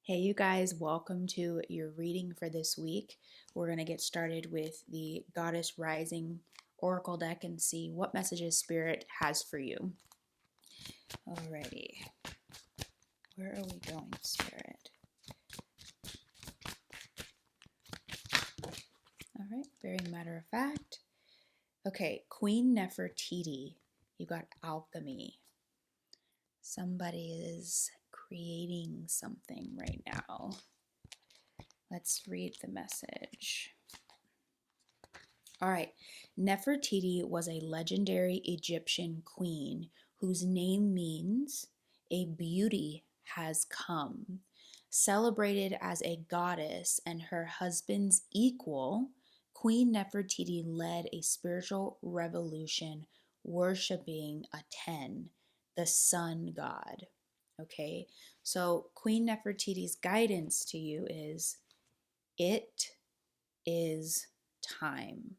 Hey, you guys, welcome to your reading for this week. We're going to get started with the Goddess Rising Oracle deck and see what messages Spirit has for you. Alrighty, where are we going, Spirit? All right, very matter of fact. Okay, Queen Nefertiti, you got alchemy. Somebody is creating something right now. Let's read the message. All right. Nefertiti was a legendary Egyptian queen whose name means a beauty has come. Celebrated as a goddess and her husband's equal, Queen Nefertiti led a spiritual revolution worshiping Aten, the sun god. Okay, so Queen Nefertiti's guidance to you is it is time.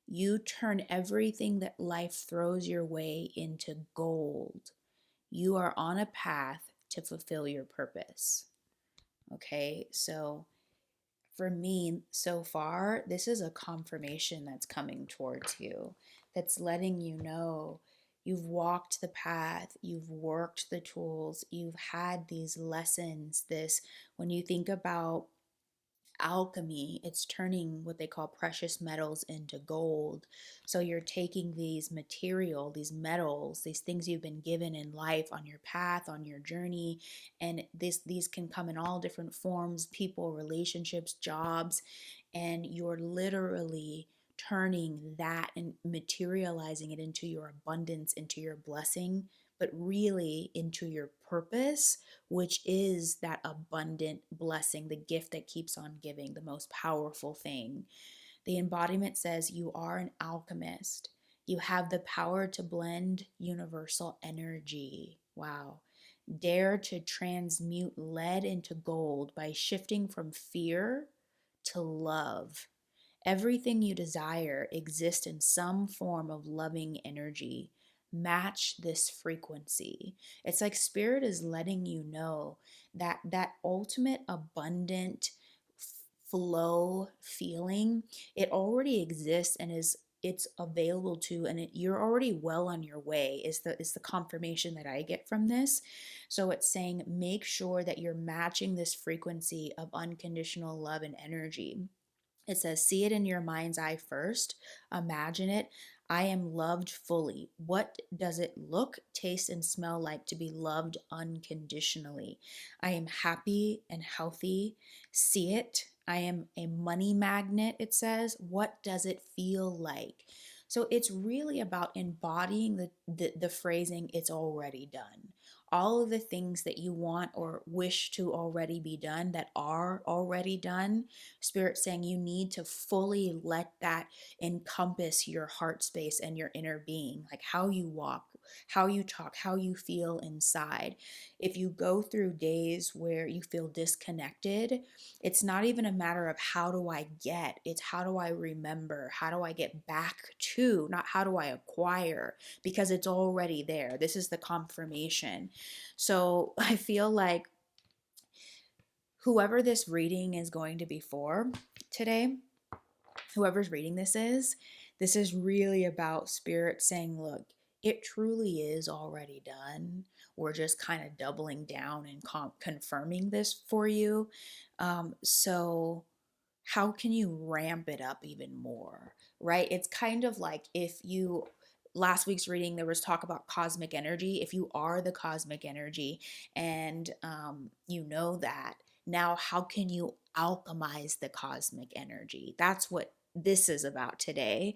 You turn everything that life throws your way into gold. You are on a path to fulfill your purpose. Okay, so for me, so far, this is a confirmation that's coming towards you, that's letting you know you've walked the path, you've worked the tools, you've had these lessons. When you think about alchemy, it's turning what they call precious metals into gold. So you're taking these these metals, these things you've been given in life on your path, on your journey, and these can come in all different forms, people, relationships, jobs, and you're literally turning that and materializing it into your abundance, into your blessing, but really into your purpose, which is that abundant blessing, the gift that keeps on giving, the most powerful thing. The embodiment says you are an alchemist. You have the power to blend universal energy. Wow. Dare to transmute lead into gold by shifting from fear to love. Everything you desire exists in some form of loving energy. Match this frequency. It's like Spirit is letting you know that that ultimate abundant flow feeling, it already exists and it's available to, and you're already well on your way is the confirmation that I get from this. So it's saying make sure that you're matching this frequency of unconditional love and energy. It says, see it in your mind's eye first. Imagine it. I am loved fully. What does it look, taste, and smell like to be loved unconditionally? I am happy and healthy. See it. I am a money magnet, it says. What does it feel like? So it's really about embodying the phrasing, it's already done. All of the things that you want or wish to already be done that are already done, Spirit saying you need to fully let that encompass your heart space and your inner being, like how you walk, how you talk, how you feel inside. If you go through days where you feel disconnected, it's not even a matter of how do I get, it's how do I remember, how do I get back to, not how do I acquire, because it's already there. This is the confirmation. So I feel like whoever this reading is going to be for today, whoever's reading this is really about Spirit saying, look, it truly is already done. We're just kind of doubling down and confirming this for you. So how can you ramp it up even more, right? It's kind of like if you, last week's reading, there was talk about cosmic energy. If you are the cosmic energy and you know that, now how can you alchemize the cosmic energy? That's what this is about today.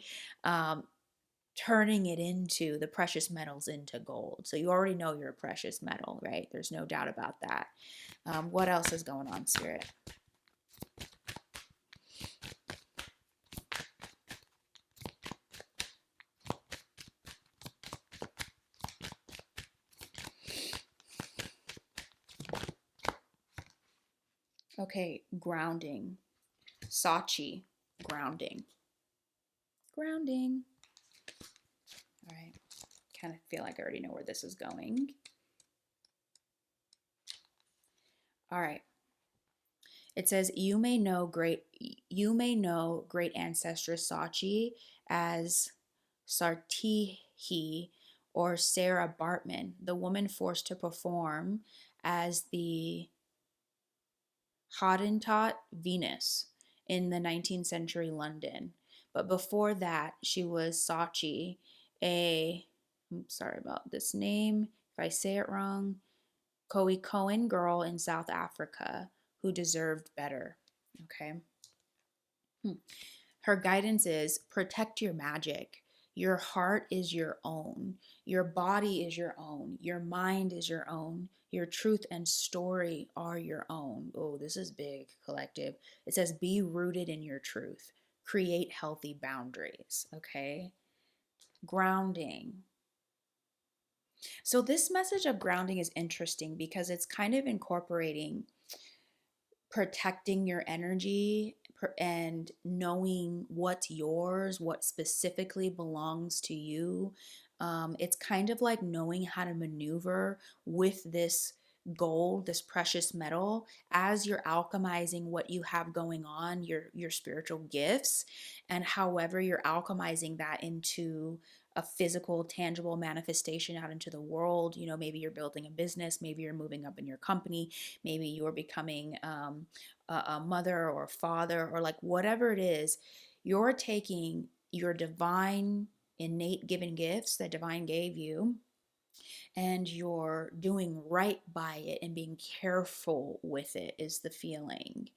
Turning it into the precious metals into gold. So you already know you're a precious metal, right? There's no doubt about that. What else is going on, Spirit? Okay, grounding. Sachi, grounding. Grounding. All right, kind of feel like I already know where this is going. All right, It says you may know great ancestress Sachi as Sartihi or Sarah Bartman, the woman forced to perform as the Hottentot Venus in the 19th century London. But before that, she was Sachi, I'm sorry about this name if I say it wrong, Cohen girl in South Africa who deserved better. Okay. Her guidance is protect your magic. Your heart is your own. Your body is your own. Your mind is your own. Your truth and story are your own. Oh, this is big, collective. It says be rooted in your truth. Create healthy boundaries. Okay. Grounding. So, this message of grounding is interesting because it's kind of incorporating protecting your energy and knowing what's yours, what specifically belongs to you. It's kind of like knowing how to maneuver with this gold, this precious metal, as you're alchemizing what you have going on, your spiritual gifts, and however you're alchemizing that into a physical, tangible manifestation out into the world. You know, maybe you're building a business, maybe you're moving up in your company, maybe you're becoming a mother or father, or like whatever it is, you're taking your divine, innate given gifts that divine gave you, and you're doing right by it and being careful with it, is the feeling.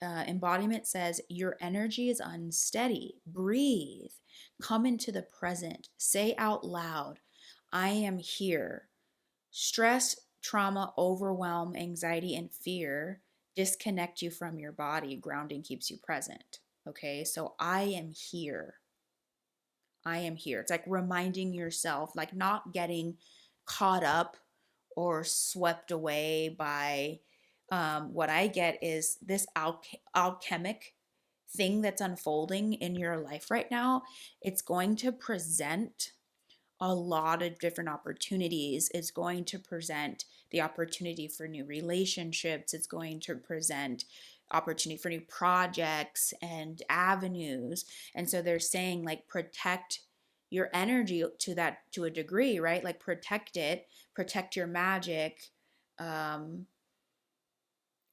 Embodiment says your energy is unsteady. Breathe. Come into the present. Say out loud, I am here. Stress, trauma, overwhelm, anxiety, and fear disconnect you from your body. Grounding keeps you present. Okay, so I am here. I am here. It's like reminding yourself, like not getting caught up or swept away by what I get is this alchemic thing that's unfolding in your life right now. It's going to present a lot of different opportunities. It's going to present the opportunity for new relationships. It's going to present opportunity for new projects and avenues. And so they're saying like protect your energy to a degree, right? Like protect it, protect your magic. Um,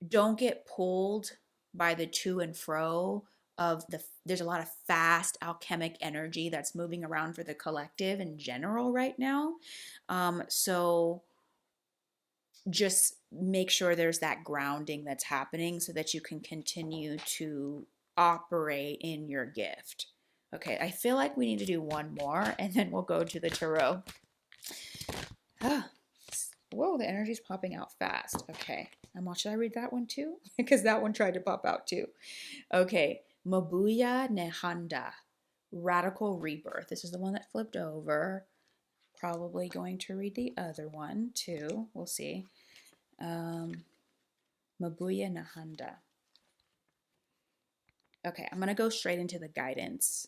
don't get pulled by the to and fro of there's a lot of fast alchemic energy that's moving around for the collective in general right now. So just make sure there's that grounding that's happening so that you can continue to operate in your gift. Okay, I feel like we need to do one more and then we'll go to the tarot. Ah, whoa, the energy's popping out fast. Okay, should I read that one too? Because that one tried to pop out too. Okay, Mabuya Nehanda, Radical Rebirth. This is the one that flipped over. Probably going to read the other one too. We'll see. Mabuya Nehanda. Okay, I'm going to go straight into the guidance.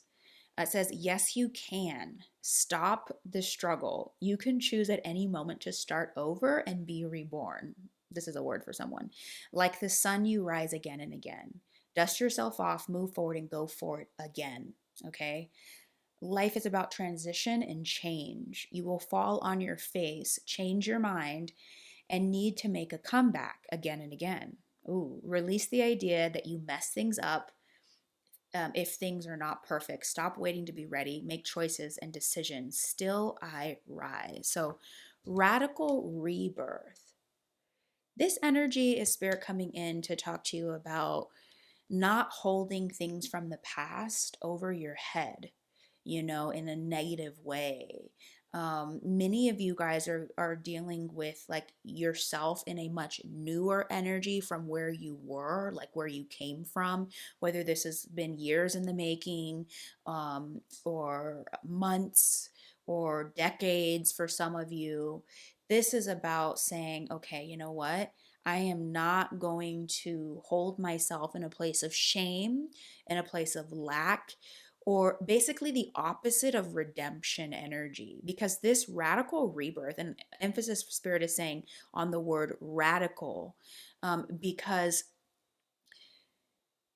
It says, yes, you can. Stop the struggle. You can choose at any moment to start over and be reborn. This is a word for someone. Like the sun, you rise again and again. Dust yourself off, move forward, and go for it again. Okay? Life is about transition and change. You will fall on your face, change your mind, and need to make a comeback again and again. Ooh, release the idea that you mess things up if things are not perfect. Stop waiting to be ready. Make choices and decisions. Still, I rise. So, radical rebirth. This energy is spirit coming in to talk to you about not holding things from the past over your head, you know, in a negative way. Many of you guys are dealing with like yourself in a much newer energy from where you were, like where you came from, whether this has been years in the making, or months or decades for some of you. This is about saying, okay, you know what? I am not going to hold myself in a place of shame, in a place of lack, or basically the opposite of redemption energy. Because this radical rebirth, and emphasis spirit is saying on the word radical, because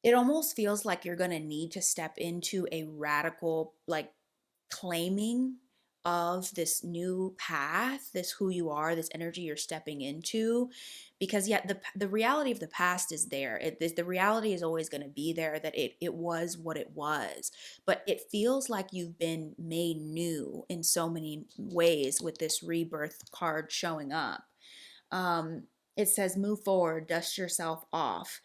it almost feels like you're going to need to step into a radical, like, claiming of this new path, this who you are, this energy you're stepping into, because yet the reality of the past is there. The reality is always going to be there, that it was what it was, but it feels like you've been made new in so many ways with this rebirth card showing up. um it says move forward, dust yourself off.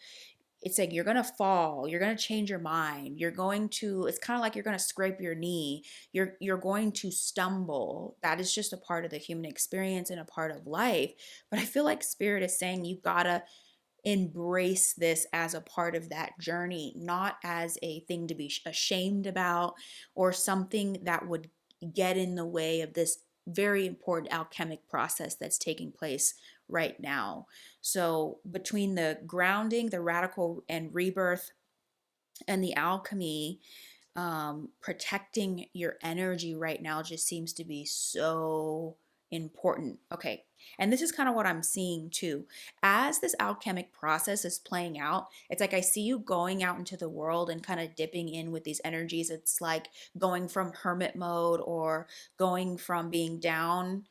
It's like you're gonna fall, you're gonna change your mind, you're going to, it's kind of like you're gonna scrape your knee, you're going to stumble. That is just a part of the human experience and a part of life. But I feel like spirit is saying you gotta embrace this as a part of that journey, not as a thing to be ashamed about, or something that would get in the way of this very important alchemic process that's taking place right now. So, between the grounding, the radical and rebirth, and the alchemy, protecting your energy right now just seems to be so important. Okay. And this is kind of what I'm seeing too. As this alchemic process is playing out, it's like I see you going out into the world and kind of dipping in with these energies. It's like going from hermit mode, or going from being down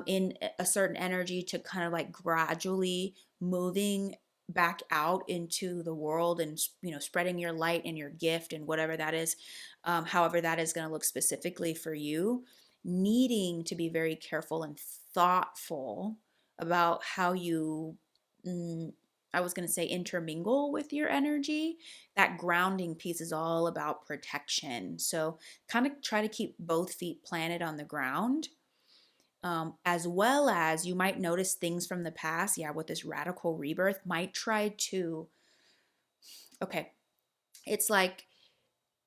in a certain energy, to kind of like gradually moving back out into the world, and spreading your light and your gift and whatever that is, however that is going to look specifically for you. Needing to be very careful and thoughtful about how you, mm, I was going to say, intermingle with your energy. That grounding piece is all about protection, so kind of try to keep both feet planted on the ground. As well as you might notice things from the past, yeah, with this radical rebirth, might try to, okay, it's like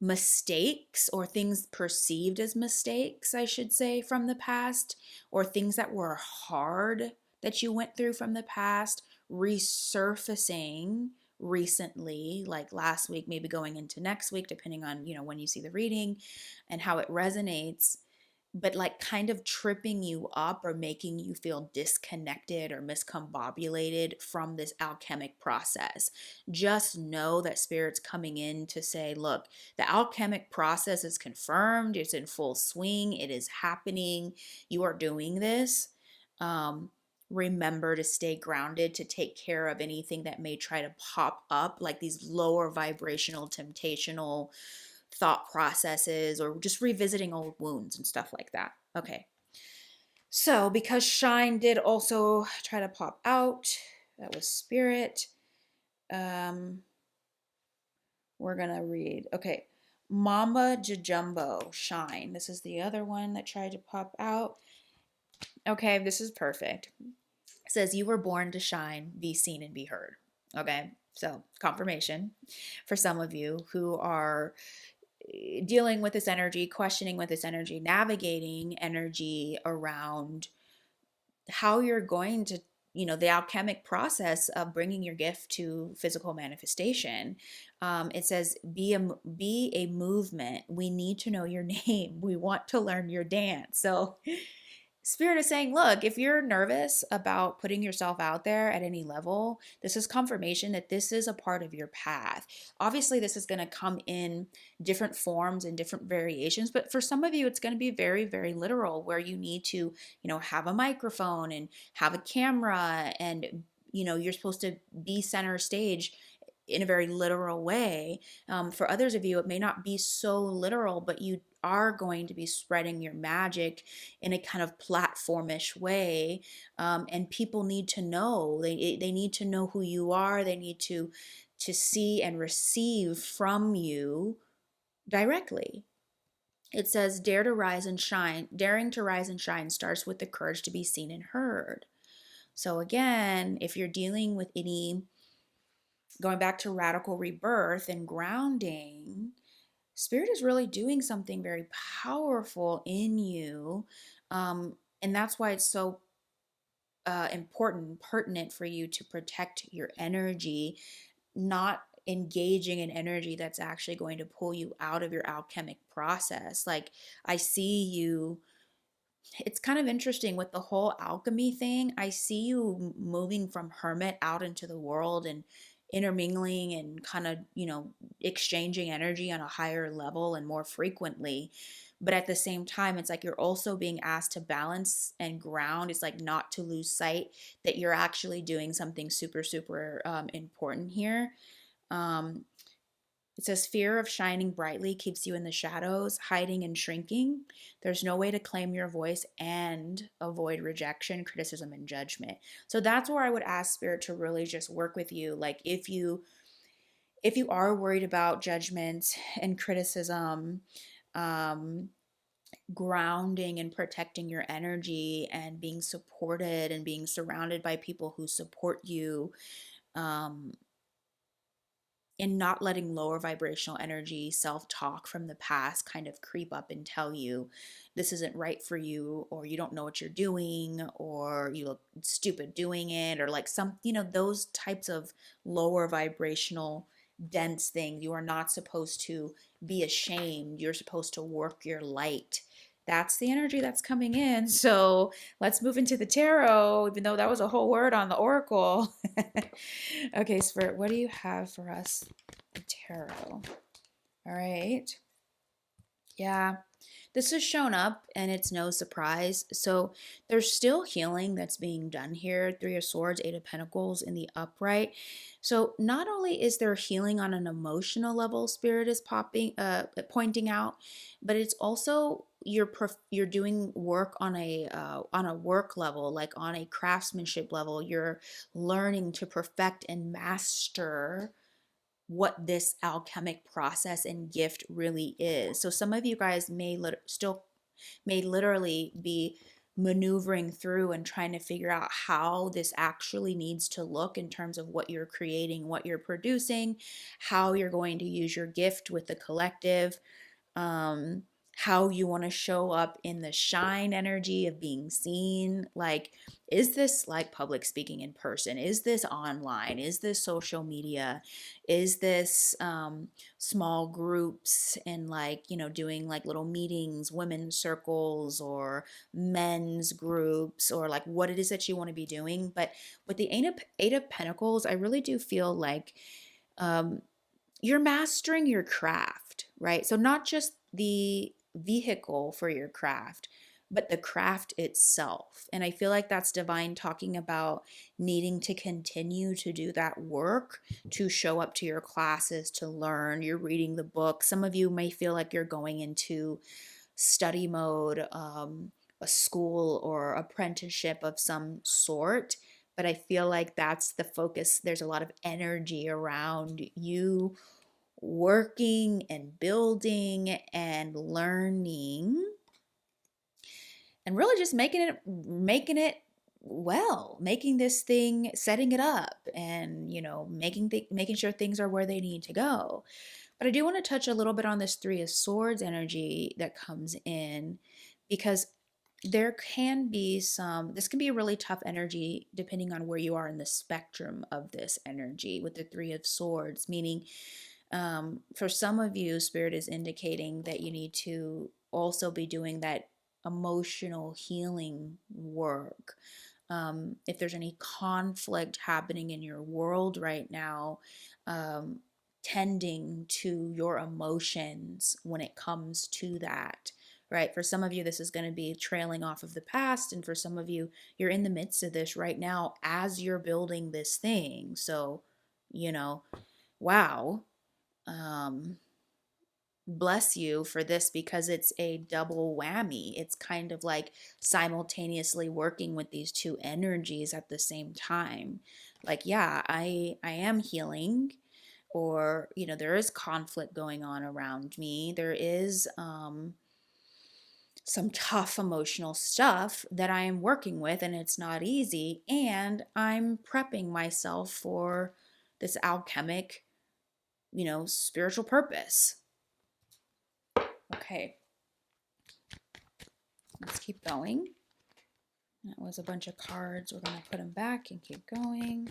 mistakes, or things perceived as mistakes, I should say, from the past, or things that were hard that you went through from the past, resurfacing recently, like last week, maybe going into next week, depending on, when you see the reading and how it resonates, but like kind of tripping you up, or making you feel disconnected or miscombobulated from this alchemic process. Just know that spirit's coming in to say, look, the alchemic process is confirmed, it's in full swing, it is happening, you are doing this. um, Remember to stay grounded, to take care of anything that may try to pop up, like these lower vibrational, temptational thought processes, or just revisiting old wounds and stuff like that. Okay. So, because Shine did also try to pop out, that was Spirit. Um, we're going to read. Okay. Mama Jajumbo, Shine. This is the other one that tried to pop out. Okay, this is perfect. It says, you were born to shine, be seen, and be heard. Okay. So, confirmation for some of you who are dealing with this energy, questioning with this energy, navigating energy around how you're going to, the alchemic process of bringing your gift to physical manifestation. It says, be a movement. We need to know your name. We want to learn your dance. So Spirit is saying, look, if you're nervous about putting yourself out there at any level, this is confirmation that this is a part of your path. Obviously, this is going to come in different forms and different variations, but for some of you, it's going to be very, very literal, where you need to, have a microphone and have a camera, and, you're supposed to be center stage in a very literal way. For others of you, it may not be so literal, but you are going to be spreading your magic in a kind of platformish way. And people need to know. They need to know who you are. They need to see and receive from you directly. It says, dare to rise and shine. Daring to rise and shine starts with the courage to be seen and heard. So again, if you're dealing with any, going back to radical rebirth and grounding, Spirit is really doing something very powerful in you. And that's why it's so important and pertinent for you to protect your energy, not engaging in energy that's actually going to pull you out of your alchemic process. Like, I see you, it's kind of interesting with the whole alchemy thing. I see you moving from hermit out into the world, and intermingling and kind of, exchanging energy on a higher level and more frequently. But at the same time, it's like you're also being asked to balance and ground. It's like not to lose sight that you're actually doing something super, super important here. Um, it says fear of shining brightly keeps you in the shadows, hiding and shrinking. There's no way to claim your voice and avoid rejection, criticism, and judgment. So that's where I would ask Spirit to really just work with you. Like if you are worried about judgment and criticism, um, grounding and protecting your energy and being supported and being surrounded by people who support you, um, and not letting lower vibrational energy self-talk from the past kind of creep up and tell you this isn't right for you, or you don't know what you're doing, or you look stupid doing it, or like some, those types of lower vibrational dense things. You are not supposed to be ashamed. You're supposed to work your light. That's the energy that's coming in. So let's move into the tarot, even though that was a whole word on the oracle. Okay, Spirit, what do you have for us? The tarot. All right. Yeah, this has shown up and it's no surprise. So there's still healing that's being done here. Three of Swords, Eight of Pentacles in the upright. So not only is there healing on an emotional level, Spirit is pointing out, but it's also you're doing work on a work level, like on a craftsmanship level. You're learning to perfect and master what this alchemic process and gift really is. So some of you guys may literally be maneuvering through and trying to figure out how this actually needs to look in terms of what you're creating, what you're producing, how you're going to use your gift with the collective, um, how you want to show up in the shine energy of being seen. Like, is this like public speaking in person? Is this online? Is this social media? Is this small groups and like, doing like little meetings, women's circles, or men's groups, or like what it is that you want to be doing? But with the Eight of Pentacles, I really do feel like um, you're mastering your craft, right? So not just the vehicle for your craft, but the craft itself. And I feel like that's divine talking about needing to continue to do that work, to show up to your classes, to learn. You're reading the book. Some of you may feel like you're going into study mode, a school or apprenticeship of some sort. But I feel like that's the focus. There's a lot of energy around you working and building and learning and really just making it well, making this thing, setting it up, and making sure things are where they need to go. But I do want to touch a little bit on this Three of Swords energy that comes in, because there can be this can be a really tough energy depending on where you are in the spectrum of this energy with the Three of Swords, meaning for some of you, Spirit is indicating that you need to also be doing that emotional healing work. If there's any conflict happening in your world right now, um, tending to your emotions when it comes to that, right? For some of you, this is going to be trailing off of the past. And for some of you, you're in the midst of this right now as you're building this thing. So, wow. Um, bless you for this, because it's a double whammy. It's kind of like simultaneously working with these two energies at the same time. Like, yeah, I am healing, or there is conflict going on around me. There is some tough emotional stuff that I am working with, and it's not easy, and I'm prepping myself for this alchemic, spiritual purpose. Okay, let's keep going. That was a bunch of cards. We're going to put them back and keep going.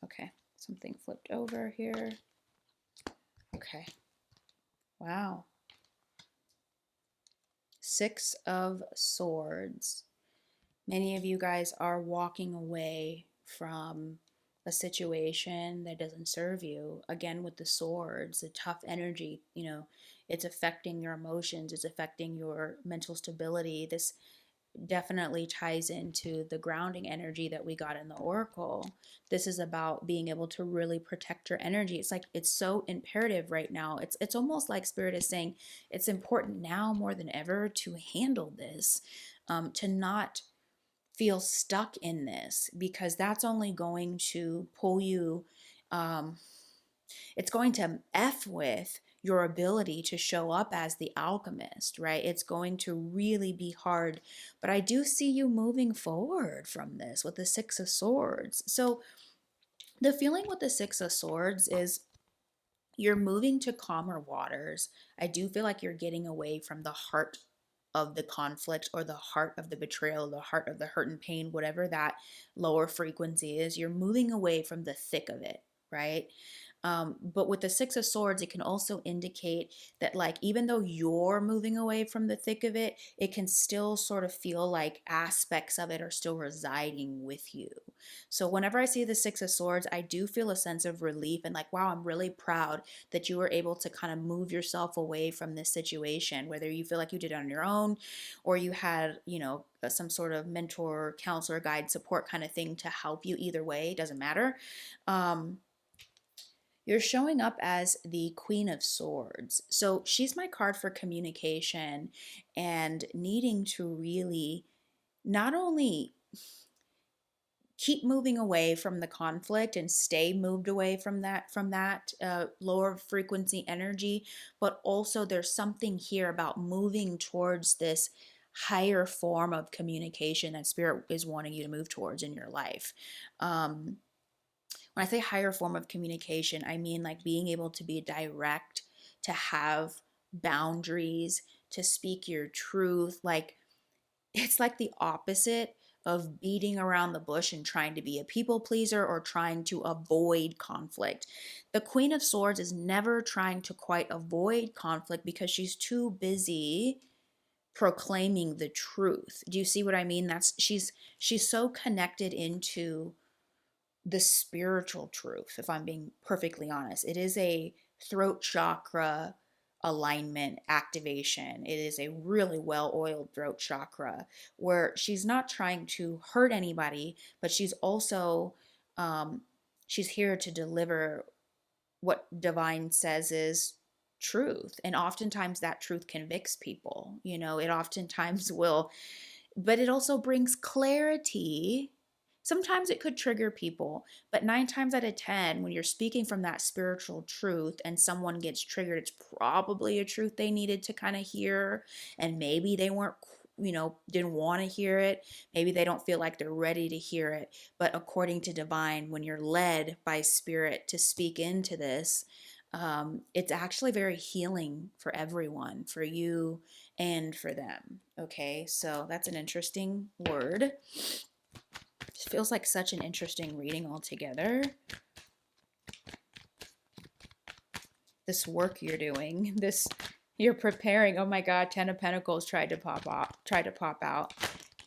Okay, something flipped over here. Okay, wow. Six of Swords. Many of you guys are walking away from a situation that doesn't serve you. Again, with the swords, the tough energy, it's affecting your emotions, it's affecting your mental stability. This definitely ties into the grounding energy that we got in the oracle. This is about being able to really protect your energy. It's like it's so imperative right now. It's almost like spirit is saying it's important now more than ever to handle this, to not feel stuck in this, because that's only going to pull you, um, it's going to F with your ability to show up as the alchemist, right? It's going to really be hard. But I do see you moving forward from this with the Six of Swords. So the feeling with the Six of Swords is you're moving to calmer waters. I do feel like you're getting away from the heart of the conflict, or the heart of the betrayal, the heart of the hurt and pain, whatever that lower frequency is. You're moving away from the thick of it, right? But with the Six of Swords, it can also indicate that, like, even though you're moving away from the thick of it, it can still sort of feel like aspects of it are still residing with you. So whenever I see the Six of Swords, I do feel a sense of relief and like, wow, I'm really proud that you were able to kind of move yourself away from this situation, whether you feel like you did it on your own or you had, some sort of mentor, counselor, guide, support kind of thing to help you. Either way, it doesn't matter. You're showing up as the Queen of Swords. So she's my card for communication and needing to really not only keep moving away from the conflict and stay moved away from that lower frequency energy, but also there's something here about moving towards this higher form of communication that spirit is wanting you to move towards in your life. When I say higher form of communication, I mean like being able to be direct, to have boundaries, to speak your truth. Like, it's like the opposite of beating around the bush and trying to be a people pleaser or trying to avoid conflict. The Queen of Swords is never trying to quite avoid conflict because she's too busy proclaiming the truth. Do you see what I mean? That's she's so connected into the spiritual truth, if I'm being perfectly honest. It is a throat chakra alignment activation. It is a really well oiled throat chakra where she's not trying to hurt anybody, but she's also, she's here to deliver what divine says is truth. And oftentimes that truth convicts people. It oftentimes will, but it also brings clarity. Sometimes it could trigger people, but 9 times out of 10, when you're speaking from that spiritual truth and someone gets triggered, it's probably a truth they needed to kind of hear. And maybe they weren't, didn't want to hear it. Maybe they don't feel like they're ready to hear it. But according to divine, when you're led by spirit to speak into this, it's actually very healing for everyone, for you and for them. Okay, so that's an interesting word. It feels like such an interesting reading altogether. This work you're doing, you're preparing. Oh my God, Ten of Pentacles tried to pop out.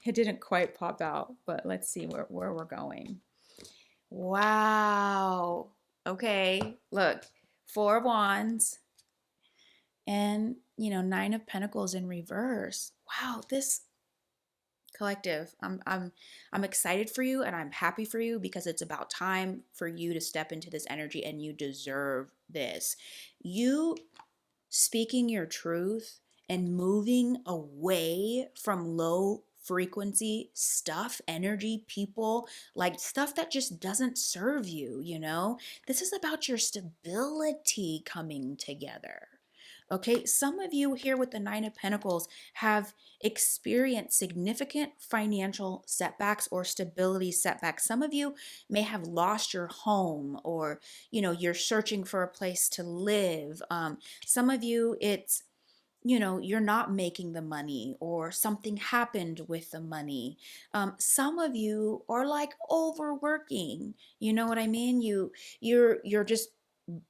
It didn't quite pop out, but let's see where we're going. Wow. Okay, look, Four of Wands and, Nine of Pentacles in reverse. Wow, this collective, I'm excited for you and I'm happy for you, because it's about time for you to step into this energy and you deserve this. You speaking your truth and moving away from low frequency stuff, energy, people, like stuff that just doesn't serve you. This is about your stability coming together. Okay, some of you here with the Nine of Pentacles have experienced significant financial setbacks or stability setbacks. Some of you may have lost your home, or you're searching for a place to live. Some of you, it's you're not making the money, or something happened with the money. Some of you are like overworking. You know what I mean? You're just,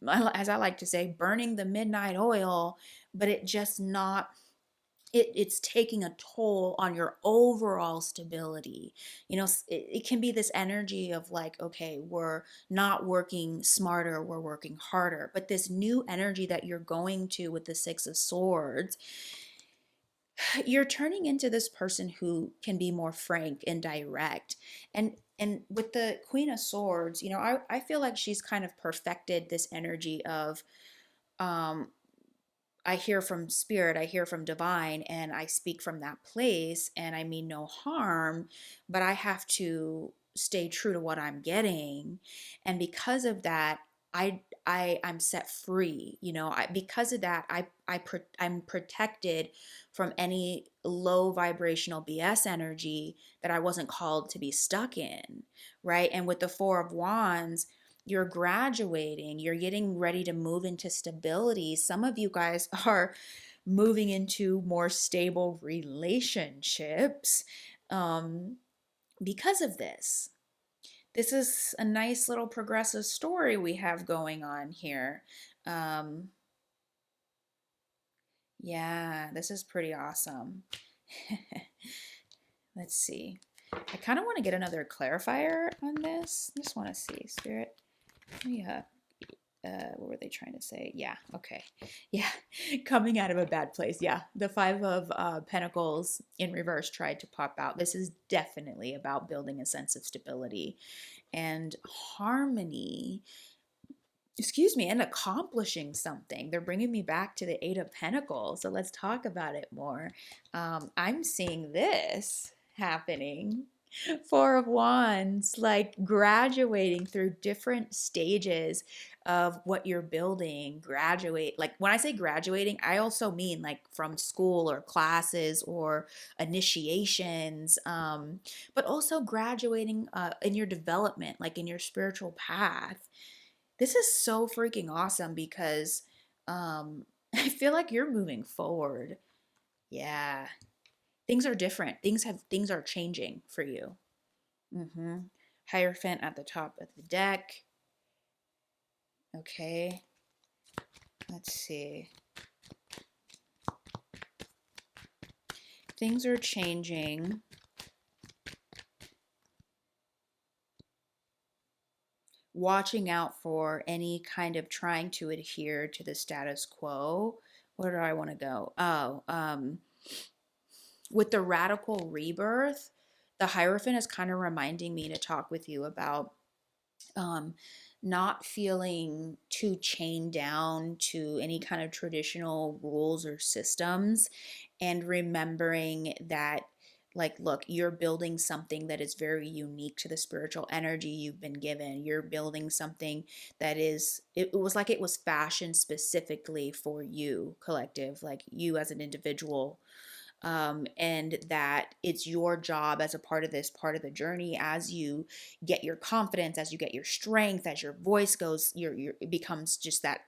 as I like to say, burning the midnight oil, but it just not it's taking a toll on your overall stability. It can be this energy of like, okay, we're not working smarter, we're working harder. But this new energy that you're going to with the Six of Swords, you're turning into this person who can be more frank and direct. And with the Queen of Swords, I feel like she's kind of perfected this energy of, um, I hear from spirit, I hear from divine, and I speak from that place, and I mean no harm, but I have to stay true to what I'm getting. And because of that, I'm set free. Because of that, I'm protected from any low vibrational BS energy that I wasn't called to be stuck in, right? And with the Four of Wands, you're graduating, you're getting ready to move into stability. Some of you guys are moving into more stable relationships, um, because of this. This is a nice little progressive story we have going on here. Um, yeah, this is pretty awesome. Let's see. I kind of want to get another clarifier on this. Just want to see, Spirit. Yeah. What were they trying to say? Yeah, okay. Yeah, coming out of a bad place. Yeah, the Five of Pentacles in reverse tried to pop out. This is definitely about building a sense of stability and harmony, excuse me, and accomplishing something. They're bringing me back to the Eight of Pentacles. So let's talk about it more. I'm seeing this happening. Four of Wands, like graduating through different stages of what you're building. Graduate, like when I say graduating, I also mean like from school or classes or initiations, but also graduating in your development, like in your spiritual path. This is so freaking awesome because I feel like you're moving forward. Yeah. Things are different. Things are changing for you. Mm-hmm. Hierophant at the top of the deck. Okay. Let's see. Things are changing. Watching out for any kind of trying to adhere to the status quo. Where do I want to go? With the radical rebirth, the Hierophant is kind of reminding me to talk with you about um, not feeling too chained down to any kind of traditional rules or systems, and remembering that, like, look, you're building something that is very unique to the spiritual energy you've been given. You're building something that it was like it was fashioned specifically for you, collective, like you as an individual, and that it's your job as a part of this part of the journey, as you get your confidence, as you get your strength, as your voice goes, it becomes just that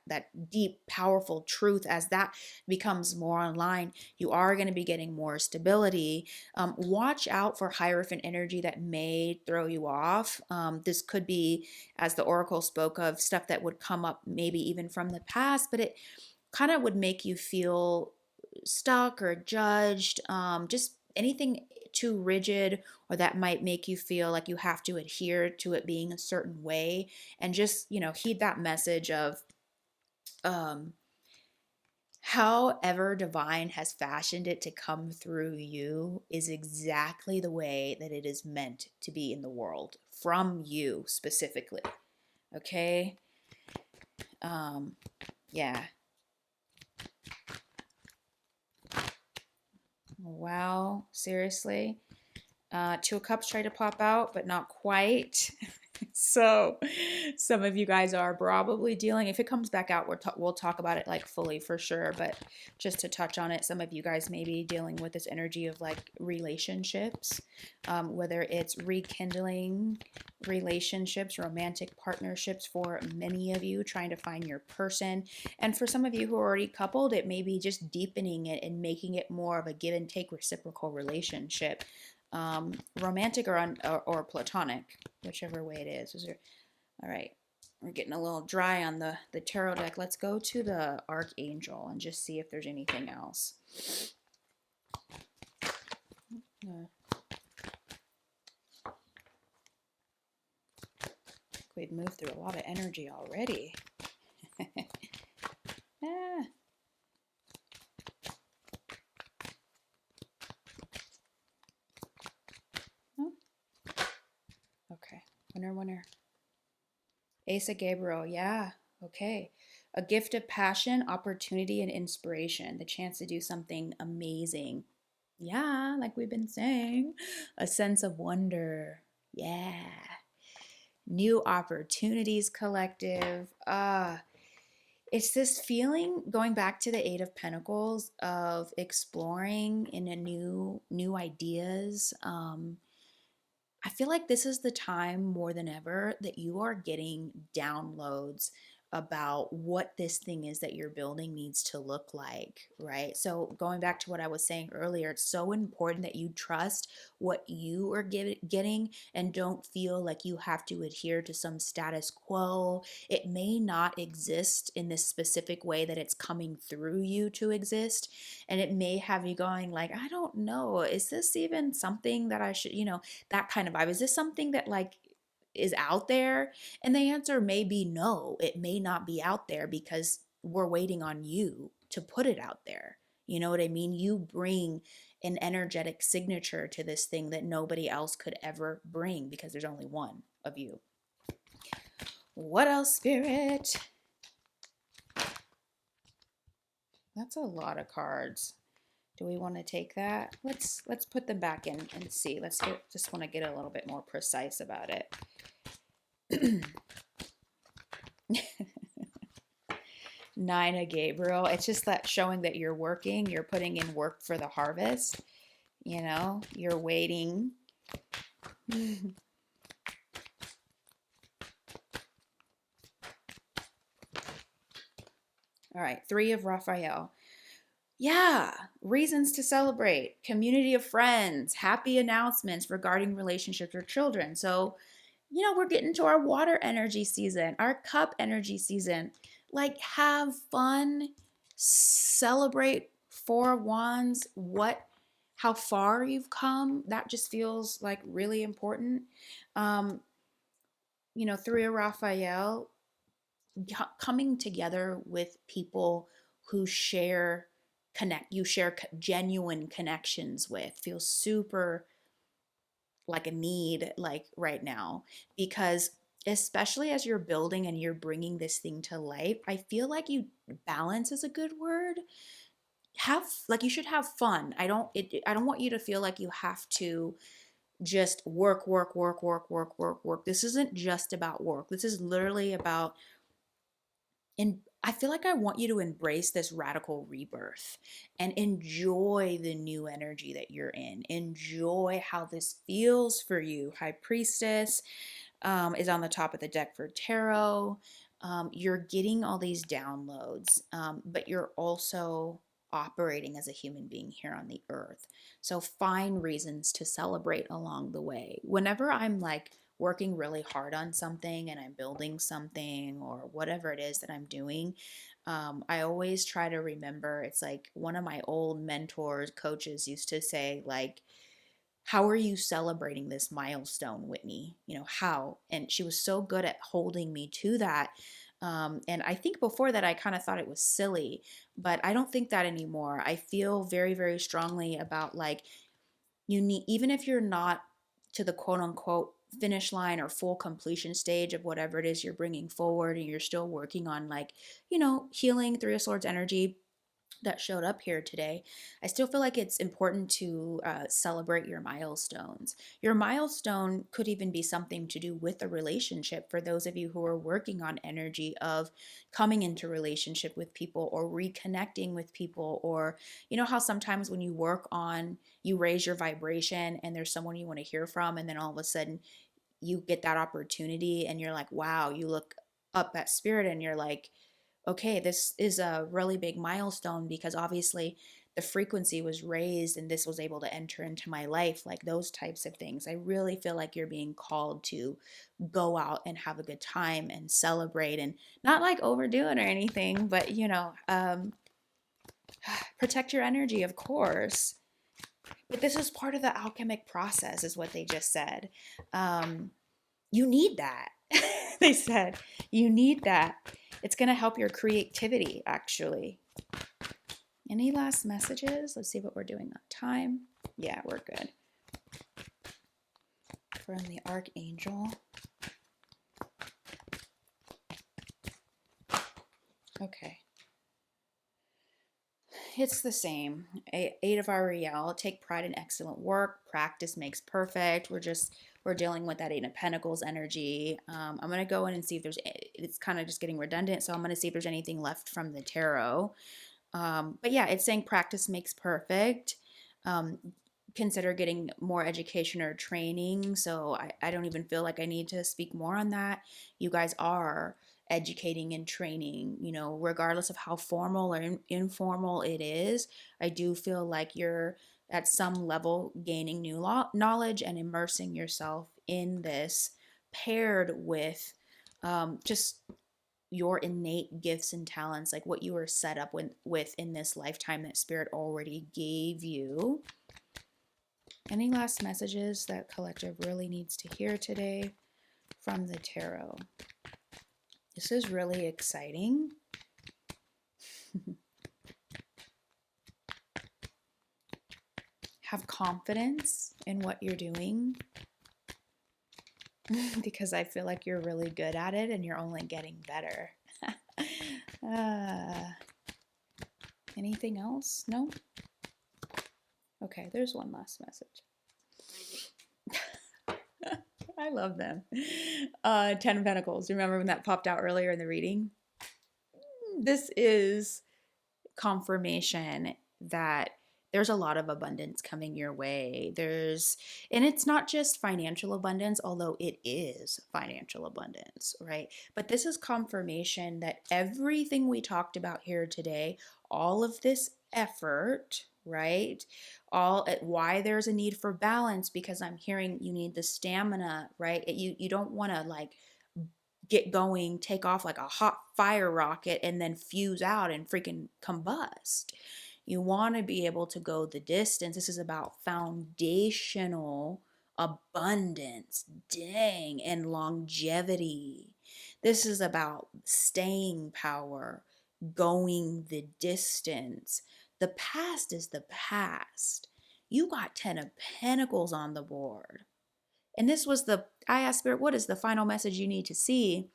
deep, powerful truth. As that becomes more online, you are going to be getting more stability. Watch out for Hierophant energy that may throw you off. This could be, as the Oracle spoke of, stuff that would come up maybe even from the past, but it kind of would make you feel stuck or judged, just anything too rigid, or that might make you feel like you have to adhere to it being a certain way. And just, heed that message of, um, however divine has fashioned it to come through you is exactly the way that it is meant to be in the world, from you specifically. Okay? Yeah. Wow, seriously. Two of Cups tried to pop out, but not quite. So some of you guys are probably dealing, if it comes back out, we'll talk about it like fully for sure. But just to touch on it, some of you guys may be dealing with this energy of like relationships, whether it's rekindling relationships, romantic partnerships for many of you, trying to find your person. And for some of you who are already coupled, it may be just deepening it and making it more of a give and take reciprocal relationship. Romantic or platonic, whichever way it is. All right, we're getting a little dry on the tarot deck. Let's go to the Archangel and just see if there's anything else. We've moved through a lot of energy already. Ah. Oh. Okay. Winner. Ace of Gabriel. Yeah. Okay. A gift of passion, opportunity, and inspiration. The chance to do something amazing. Yeah, like we've been saying. A sense of wonder. Yeah. New opportunities collective. It's this feeling going back to the Eight of Pentacles of exploring in a new ideas. I feel like this is the time more than ever that you are getting downloads about what this thing is that you're building needs to look like, right? So, going back to what I was saying earlier, it's so important that you trust what you are getting and don't feel like you have to adhere to some status quo. It may not exist in this specific way that it's coming through you to exist. And it may have you going, like, I don't know, is this even something that I should, that kind of vibe. Is this something that like is out there? And the answer may be no, it may not be out there because we're waiting on you to put it out there. You know what I mean? You bring an energetic signature to this thing that nobody else could ever bring because there's only one of you. What else, Spirit? That's a lot of cards. Do we want to take that? Let's put them back in and see. Just want to get a little bit more precise about it. 9 of Gabriel. It's just that showing that you're working, you're putting in work for the harvest. You're waiting. All right, 3 of Raphael. Yeah, reasons to celebrate, community of friends, happy announcements regarding relationships or children. So, we're getting to our water energy season, our cup energy season. Like, have fun, celebrate 4 of Wands, how far you've come. That just feels like really important. 3 of Raphael, coming together with people who you share genuine connections with feels super like a need like right now, because especially as you're building and you're bringing this thing to life, I feel like balance is a good word. You should have fun. I don't want you to feel like you have to just work. This isn't just about work. This is literally about, and I feel like I want you to embrace this radical rebirth and enjoy the new energy that you're in. Enjoy how this feels for you. High Priestess is on the top of the deck for tarot. You're getting all these downloads, but you're also operating as a human being here on the earth. So find reasons to celebrate along the way. Whenever I'm like working really hard on something and I'm building something or whatever it is that I'm doing, I always try to remember, it's like one of my old mentors, coaches used to say, like, how are you celebrating this milestone, Whitney? How? And she was so good at holding me to that. And I think before that, I kind of thought it was silly, but I don't think that anymore. I feel very, very strongly about, like, even if you're not to the quote unquote finish line or full completion stage of whatever it is you're bringing forward, and you're still working on, like, healing 3 of Swords energy that showed up here today, I still feel like it's important to celebrate your milestones. Your milestone could even be something to do with a relationship for those of you who are working on energy of coming into relationship with people or reconnecting with people, or how sometimes when you raise your vibration and there's someone you want to hear from, and then all of a sudden you get that opportunity and you're like, wow, you look up at spirit and you're like, okay, this is a really big milestone because obviously the frequency was raised and this was able to enter into my life, like those types of things. I really feel like you're being called to go out and have a good time and celebrate, and not like overdo it or anything, but protect your energy, of course. But this is part of the alchemic process, is what they just said. You need that. They said, you need that. It's going to help your creativity, actually. Any last messages? Let's see what we're doing on time. Yeah, we're good. From the Archangel. Okay. It's the same. Eight of Ariel. Take pride in excellent work. Practice makes perfect. We're dealing with that Eight of Pentacles energy. I'm gonna go in and see if there's. It's kind of just getting redundant, so I'm gonna see if there's anything left from the tarot. But yeah, it's saying practice makes perfect. Um, Consider getting more education or training. So I don't even feel like I need to speak more on that. You guys are educating and training, regardless of how formal or informal it is. I do feel like you're at some level gaining new knowledge and immersing yourself in this, paired with just your innate gifts and talents, like what you were set up with in this lifetime that Spirit already gave you. Any last messages that collective really needs to hear today from the tarot? This is really exciting. Have confidence in what you're doing, because I feel like you're really good at it and you're only getting better. Anything else? No? Okay, there's one last message. I love them. Ten of Pentacles. Remember when that popped out earlier in the reading? This is confirmation that there's a lot of abundance coming your way. And it's not just financial abundance, although it is financial abundance, right? But this is confirmation that everything we talked about here today, all of this effort, right? All why there's a need for balance, because I'm hearing you need the stamina, right? You don't want to like get going, take off like a hot fire rocket and then fuse out and freaking combust. You want to be able to go the distance. This is about foundational abundance, dang, and longevity. This is about staying power, going the distance. The past is the past. You got 10 of Pentacles on the board. And this was I asked Spirit, what is the final message you need to see?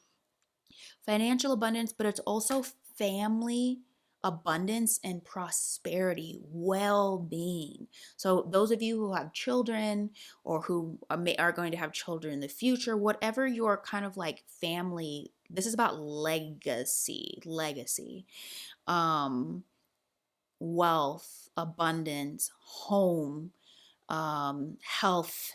Financial abundance, but it's also family abundance and prosperity, well-being. So those of you who have children or who are going to have children in the future, whatever your kind of like family, this is about legacy, wealth, abundance, home, health.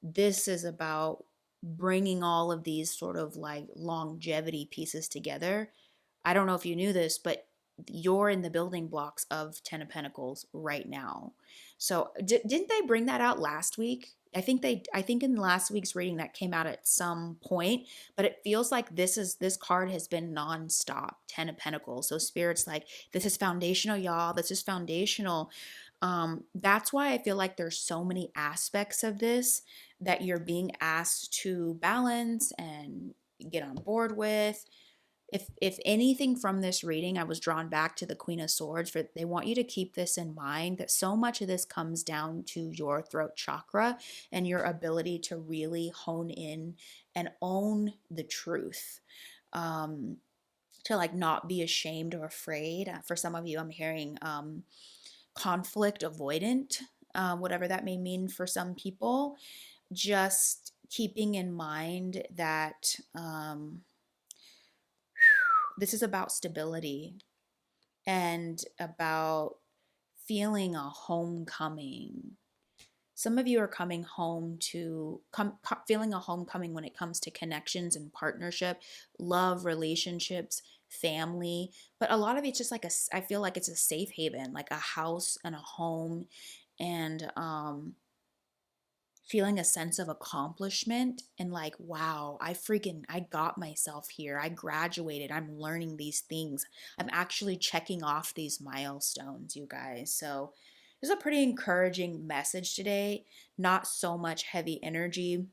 This is about bringing all of these sort of like longevity pieces together. I don't know if you knew this, but you're in the building blocks of Ten of Pentacles right now. So didn't they bring that out last week? I think in last week's reading that came out at some point, but it feels like this card has been nonstop, Ten of Pentacles. So Spirit's like, this is foundational, y'all. This is foundational. That's why I feel like there's so many aspects of this that you're being asked to balance and get on board with. If anything from this reading, I was drawn back to the Queen of Swords. For they want you to keep this in mind, that so much of this comes down to your throat chakra and your ability to really hone in and own the truth. To like not be ashamed or afraid. For some of you, I'm hearing conflict avoidant, whatever that may mean for some people. Just keeping in mind that this is about stability and about feeling a homecoming. Some of you are coming home to feeling a homecoming when it comes to connections and partnership, love, relationships, family. But a lot of it's just like I feel like it's a safe haven, like a house and a home, and feeling a sense of accomplishment and like, wow, I got myself here. I graduated. I'm learning these things. I'm actually checking off these milestones, you guys. So This is a pretty encouraging message today, not so much heavy energy.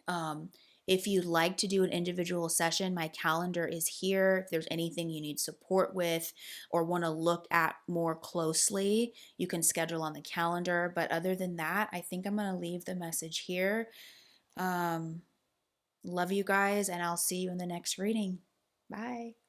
Um, if you'd like to do an individual session, my calendar is here. If there's anything you need support with or want to look at more closely, you can schedule on the calendar. But other than that, I think I'm going to leave the message here. Love you guys, and I'll see you in the next reading. Bye.